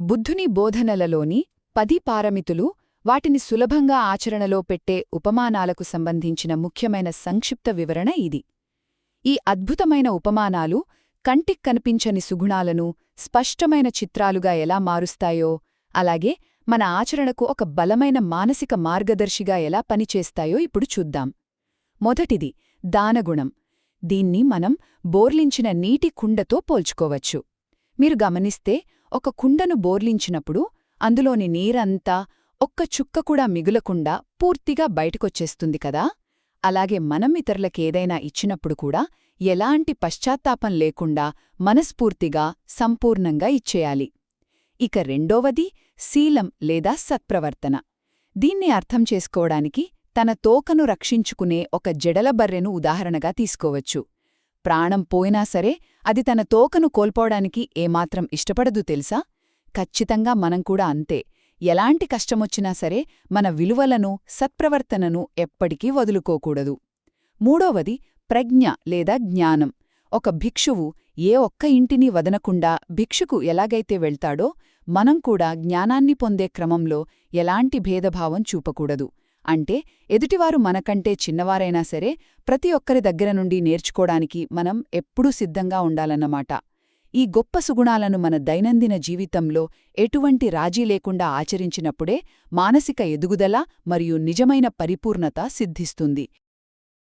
బుద్ధుని బోధనలలోని 10 పారమితులు, వాటిని సులభంగా ఆచరణలో పెట్టే ఉపమానాలకు సంబంధించిన ముఖ్యమైన సంక్షిప్త వివరణ ఇది. ఈ అద్భుతమైన ఉపమానాలు కంటికి కనిపించని సుగుణాలను స్పష్టమైన చిత్రాలుగా ఎలా మారుస్తాయో, అలాగే మన ఆచరణకు ఒక బలమైన మానసిక మార్గదర్శిగా ఎలా పనిచేస్తాయో ఇప్పుడు చూద్దాం. మొదటిది దానగుణం. దీన్ని మనం బోర్లించిన నీటి కుండతో పోల్చుకోవచ్చు. మీరు గమనిస్తే, ఒక కుండను బోర్లించినప్పుడు అందులోని నీరంతా ఒక్క చుక్క కూడా మిగులకుండా పూర్తిగా బయటకొచ్చేస్తుంది కదా. అలాగే మనం ఇతరులకేదైనా ఇచ్చినప్పుడు కూడా ఎలాంటి పశ్చాత్తాపం లేకుండా మనస్ఫూర్తిగా సంపూర్ణంగా ఇచ్చేయాలి. ఇక రెండోవది శీలం లేదా సత్ప్రవర్తన. దీన్ని అర్థం చేసుకోవడానికి తన తోకను రక్షించుకునే ఒక జడలబర్రెను ఉదాహరణగా తీసుకోవచ్చు. ప్రాణం పోయినా సరే అది తన తోకను కోల్పోవడానికి ఏమాత్రం ఇష్టపడదు తెలుసా? ఖచ్చితంగా మనం కూడా అంతే. ఎలాంటి కష్టమొచ్చినా సరే మన విలువలను, సత్ప్రవర్తనను ఎప్పటికీ వదులుకోకూడదు. మూడోవది ప్రజ్ఞ లేదా జ్ఞానం. ఒక భిక్షువు ఏ ఒక్క ఇంటిని వదనకుండా భిక్షుకు ఎలాగైతే వెళ్తాడో, మనం కూడా జ్ఞానాన్ని పొందే క్రమంలో ఎలాంటి భేదభావం చూపకూడదు. అంటే ఎదుటివారు మనకంటే చిన్నవారైనా సరే ప్రతి ఒక్కరి దగ్గర నుండి నేర్చుకోడానికి మనం ఎప్పుడూ సిద్ధంగా ఉండాలన్నమాట. ఈ గొప్ప సుగుణాలను మన దైనందిన జీవితంలో ఎటువంటి రాజీ లేకుండా ఆచరించినప్పుడే మానసిక ఎదుగుదల మరియు నిజమైన పరిపూర్ణత సిద్ధిస్తుంది.